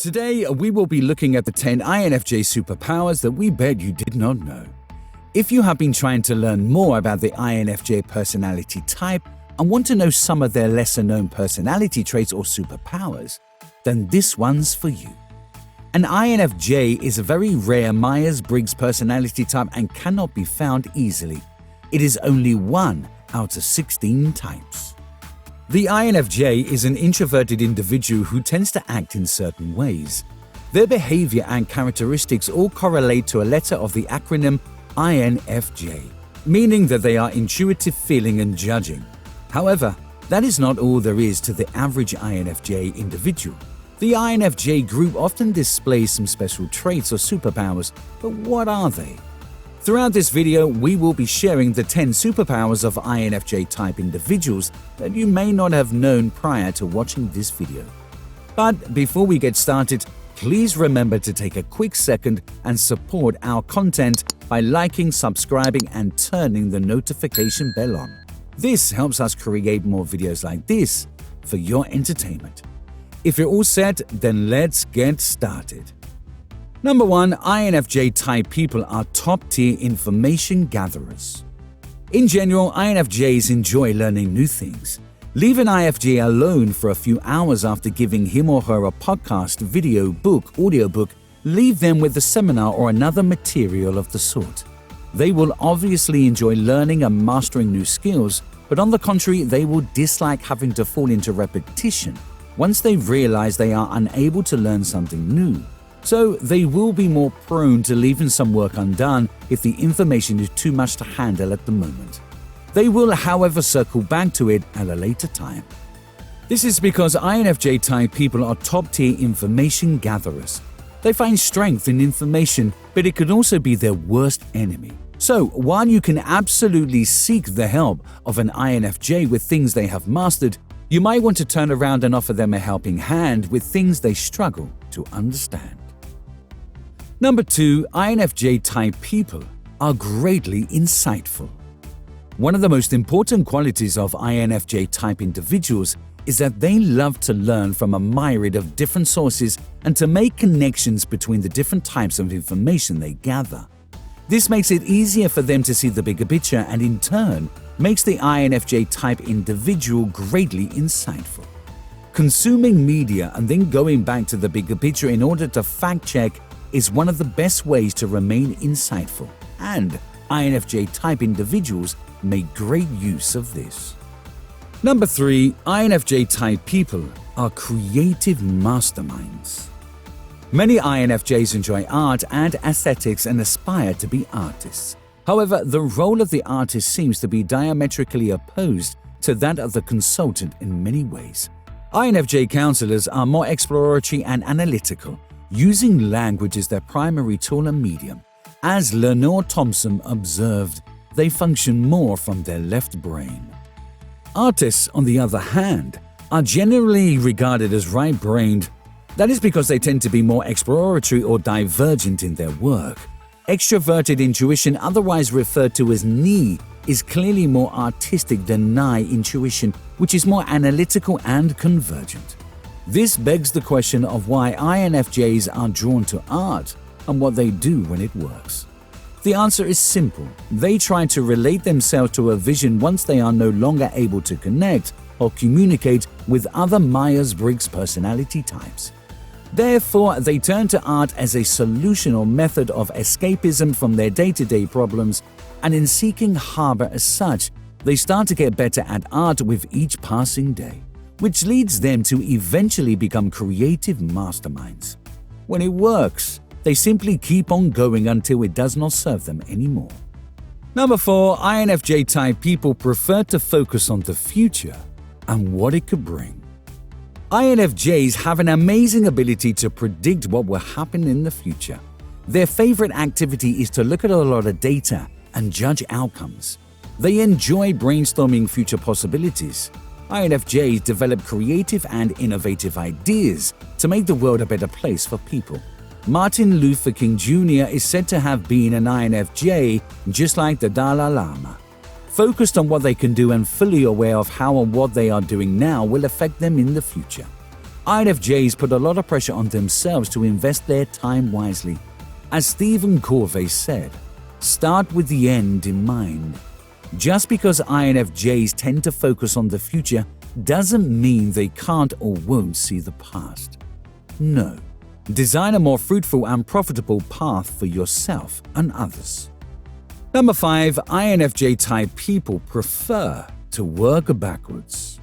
Today, we will be looking at the 10 INFJ superpowers that we bet you did not know. If you have been trying to learn more about the INFJ personality type and want to know some of their lesser-known personality traits or superpowers, then this one's for you. An INFJ is a very rare Myers-Briggs personality type and cannot be found easily. It is only 1 out of 16 types. The INFJ is an introverted individual who tends to act in certain ways. Their behavior and characteristics all correlate to a letter of the acronym INFJ, meaning that they are intuitive, feeling, and judging. However, that is not all there is to the average INFJ individual. The INFJ group often displays some special traits or superpowers, but what are they? Throughout this video, we will be sharing the 10 superpowers of INFJ type individuals that you may not have known prior to watching this video. But before we get started, please remember to take a quick second and support our content by liking, subscribing, and turning the notification bell on. This helps us create more videos like this for your entertainment. If you're all set, then let's get started. Number 1, INFJ type people are top-tier information gatherers. In general, INFJs enjoy learning new things. Leave an INFJ alone for a few hours after giving him or her a podcast, video, book, audiobook. Leave them with a seminar or another material of the sort. They will obviously enjoy learning and mastering new skills, but on the contrary, they will dislike having to fall into repetition once they realize they are unable to learn something new. So they will be more prone to leaving some work undone if the information is too much to handle at the moment. They will, however, circle back to it at a later time. This is because INFJ type people are top-tier information gatherers. They find strength in information, but it can also be their worst enemy. So while you can absolutely seek the help of an INFJ with things they have mastered, you might want to turn around and offer them a helping hand with things they struggle to understand. Number 2, INFJ type people are greatly insightful. One of the most important qualities of INFJ type individuals is that they love to learn from a myriad of different sources and to make connections between the different types of information they gather. This makes it easier for them to see the bigger picture and in turn makes the INFJ type individual greatly insightful. Consuming media and then going back to the bigger picture in order to fact-check is one of the best ways to remain insightful, and INFJ type individuals make great use of this. Number 3, INFJ type people are creative masterminds. Many INFJs enjoy art and aesthetics and aspire to be artists. However, the role of the artist seems to be diametrically opposed to that of the consultant in many ways. INFJ counselors are more exploratory and analytical, using language as their primary tool and medium. As Lenore Thompson observed, they function more from their left brain. Artists, on the other hand, are generally regarded as right-brained. That is because they tend to be more exploratory or divergent in their work. Extroverted intuition, otherwise referred to as NI, is clearly more artistic than NI intuition, which is more analytical and convergent. This begs the question of why INFJs are drawn to art and what they do when it works. The answer is simple. They try to relate themselves to a vision once they are no longer able to connect or communicate with other Myers-Briggs personality types. Therefore, they turn to art as a solution or method of escapism from their day-to-day problems, and in seeking harbor as such, they start to get better at art with each passing day, which leads them to eventually become creative masterminds. When it works, they simply keep on going until it does not serve them anymore. Number 4, INFJ type people prefer to focus on the future and what it could bring. INFJs have an amazing ability to predict what will happen in the future. Their favorite activity is to look at a lot of data and judge outcomes. They enjoy brainstorming future possibilities. INFJs develop creative and innovative ideas to make the world a better place for people. Martin Luther King Jr. is said to have been an INFJ just like the Dalai Lama. Focused on what they can do and fully aware of how and what they are doing now will affect them in the future. INFJs put a lot of pressure on themselves to invest their time wisely. As Stephen Covey said, start with the end in mind. Just because INFJs tend to focus on the future doesn't mean they can't or won't see the past. No. Design a more fruitful and profitable path for yourself and others. Number 5, INFJ type people prefer to work backwards.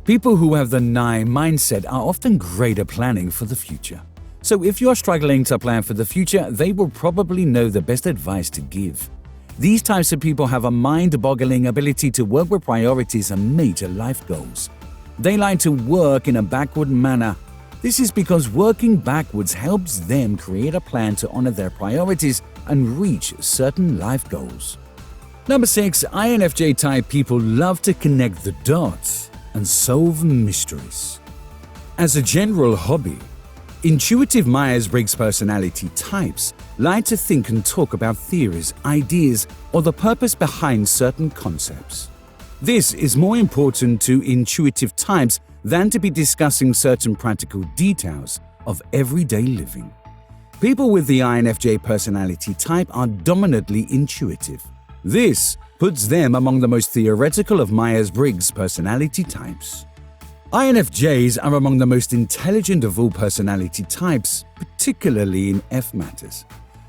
People who have the 9 mindset are often great at planning for the future. So if you're struggling to plan for the future, they will probably know the best advice to give. These types of people have a mind-boggling ability to work with priorities and major life goals. They like to work in a backward manner. This is because working backwards helps them create a plan to honor their priorities and reach certain life goals. Number 6, INFJ type people love to connect the dots and solve mysteries. As a general hobby, intuitive Myers-Briggs personality types like to think and talk about theories, ideas, or the purpose behind certain concepts. This is more important to intuitive types than to be discussing certain practical details of everyday living. People with the INFJ personality type are dominantly intuitive. This puts them among the most theoretical of Myers-Briggs personality types. INFJs are among the most intelligent of all personality types, particularly in F matters.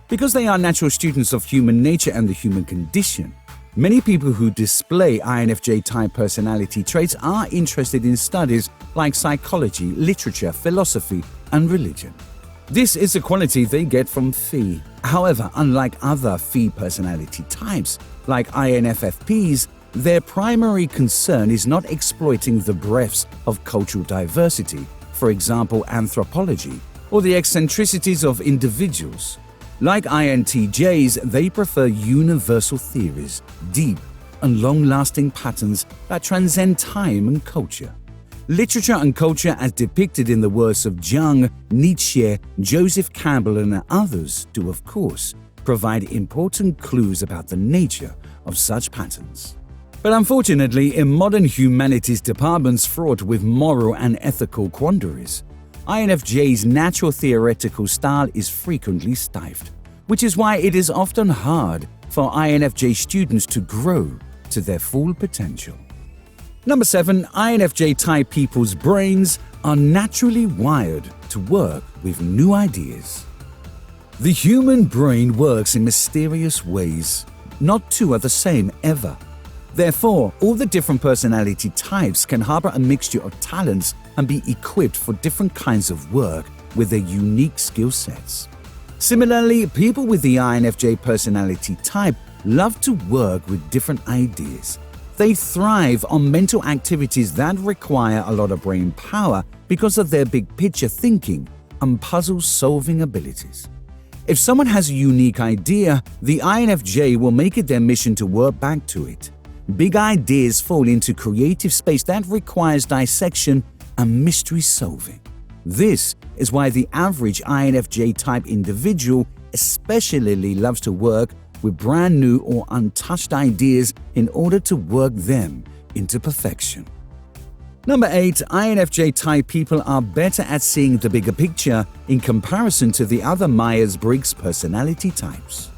Because they are natural students of human nature and the human condition, many people who display INFJ-type personality traits are interested in studies like psychology, literature, philosophy, and religion. This is a quality they get from Phi. However, unlike other Phi personality types, like INFFPs, their primary concern is not exploiting the breadths of cultural diversity, for example anthropology, or the eccentricities of individuals. Like INTJs, they prefer universal theories, deep and long-lasting patterns that transcend time and culture. Literature and culture, as depicted in the works of Jung, Nietzsche, Joseph Campbell, and others, do of course provide important clues about the nature of such patterns. But unfortunately, in modern humanities departments fraught with moral and ethical quandaries, INFJ's natural theoretical style is frequently stifled, which is why it is often hard for INFJ students to grow to their full potential. Number 7, INFJ-type people's brains are naturally wired to work with new ideas. The human brain works in mysterious ways. Not two are the same ever. Therefore, all the different personality types can harbor a mixture of talents and be equipped for different kinds of work with their unique skill sets. Similarly, people with the INFJ personality type love to work with different ideas. They thrive on mental activities that require a lot of brain power because of their big picture thinking and puzzle-solving abilities. If someone has a unique idea, the INFJ will make it their mission to work back to it. Big ideas fall into creative space that requires dissection and mystery solving. This is why the average INFJ-type individual especially loves to work with brand new or untouched ideas in order to work them into perfection. Number 8, INFJ-type people are better at seeing the bigger picture in comparison to the other Myers-Briggs personality types.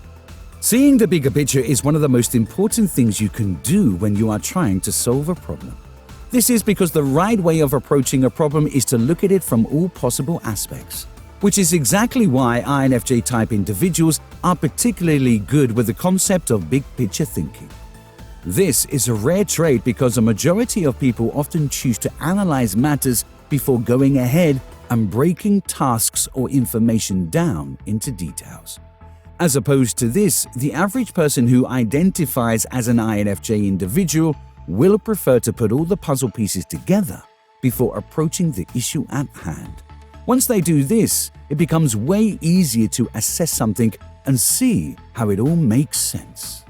Seeing the bigger picture is one of the most important things you can do when you are trying to solve a problem. This is because the right way of approaching a problem is to look at it from all possible aspects, which is exactly why INFJ-type individuals are particularly good with the concept of big picture thinking. This is a rare trait because a majority of people often choose to analyze matters before going ahead and breaking tasks or information down into details. As opposed to this, the average person who identifies as an INFJ individual will prefer to put all the puzzle pieces together before approaching the issue at hand. Once they do this, it becomes way easier to assess something and see how it all makes sense.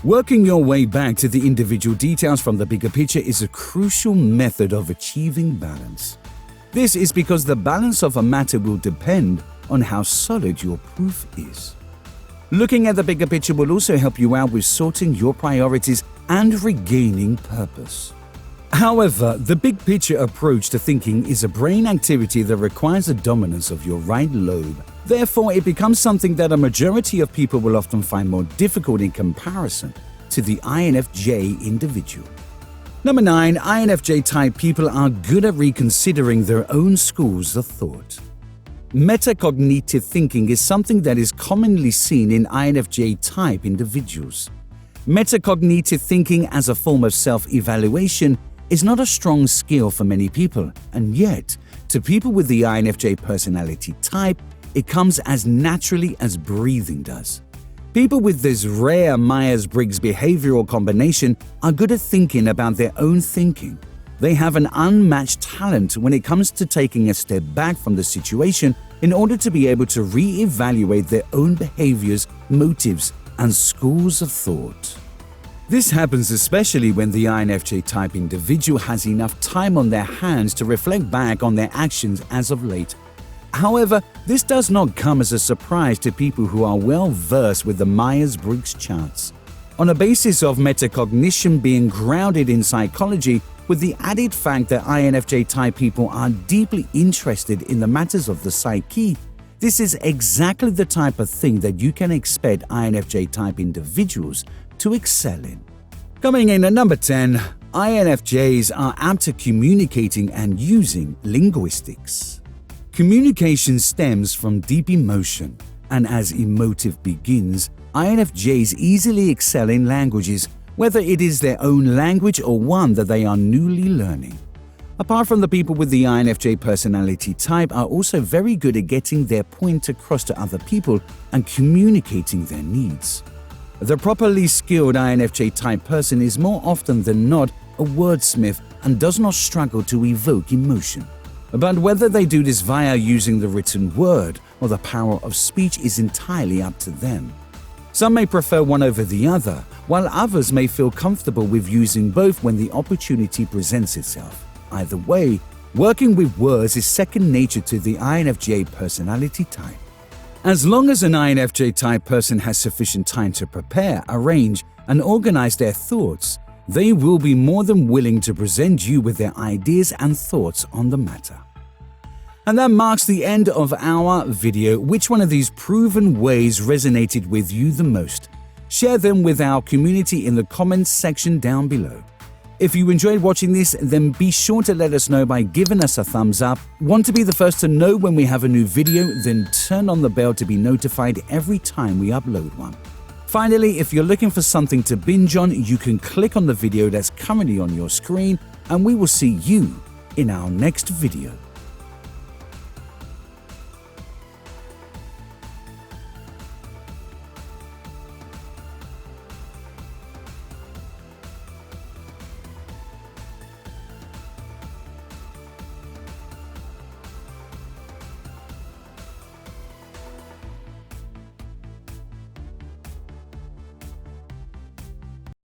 Working your way back to the individual details from the bigger picture is a crucial method of achieving balance. This is because the balance of a matter will depend on how solid your proof is. Looking at the bigger picture will also help you out with sorting your priorities and regaining purpose. However, the big picture approach to thinking is a brain activity that requires the dominance of your right lobe. Therefore, it becomes something that a majority of people will often find more difficult in comparison to the INFJ individual. Number 9. INFJ type people are good at reconsidering their own schools of thought. Metacognitive thinking is something that is commonly seen in INFJ type individuals. Metacognitive thinking as a form of self-evaluation is not a strong skill for many people, and yet, to people with the INFJ personality type, it comes as naturally as breathing does. People with this rare Myers-Briggs behavioral combination are good at thinking about their own thinking. They have an unmatched talent when it comes to taking a step back from the situation in order to be able to re-evaluate their own behaviors, motives, and schools of thought. This happens especially when the INFJ type individual has enough time on their hands to reflect back on their actions as of late. However, this does not come as a surprise to people who are well versed with the Myers-Briggs charts. On a basis of metacognition being grounded in psychology, with the added fact that INFJ type people are deeply interested in the matters of the psyche, this is exactly the type of thing that you can expect INFJ type individuals to excel in. Coming in at number 10, INFJs are apt at communicating and using linguistics. Communication stems from deep emotion, and as emotive begins, INFJs easily excel in languages, whether it is their own language or one that they are newly learning. Apart from the people with the INFJ personality type are also very good at getting their point across to other people and communicating their needs. The properly skilled INFJ type person is more often than not a wordsmith and does not struggle to evoke emotion. But whether they do this via using the written word or the power of speech is entirely up to them. Some may prefer one over the other, while others may feel comfortable with using both when the opportunity presents itself. Either way, working with words is second nature to the INFJ personality type. As long as an INFJ type person has sufficient time to prepare, arrange, and organize their thoughts, they will be more than willing to present you with their ideas and thoughts on the matter. And that marks the end of our video. Which one of these proven ways resonated with you the most? Share them with our community in the comments section down below. If you enjoyed watching this, then be sure to let us know by giving us a thumbs up. Want to be the first to know when we have a new video? Then turn on the bell to be notified every time we upload one. Finally, if you're looking for something to binge on, you can click on the video that's currently on your screen, and we will see you in our next video.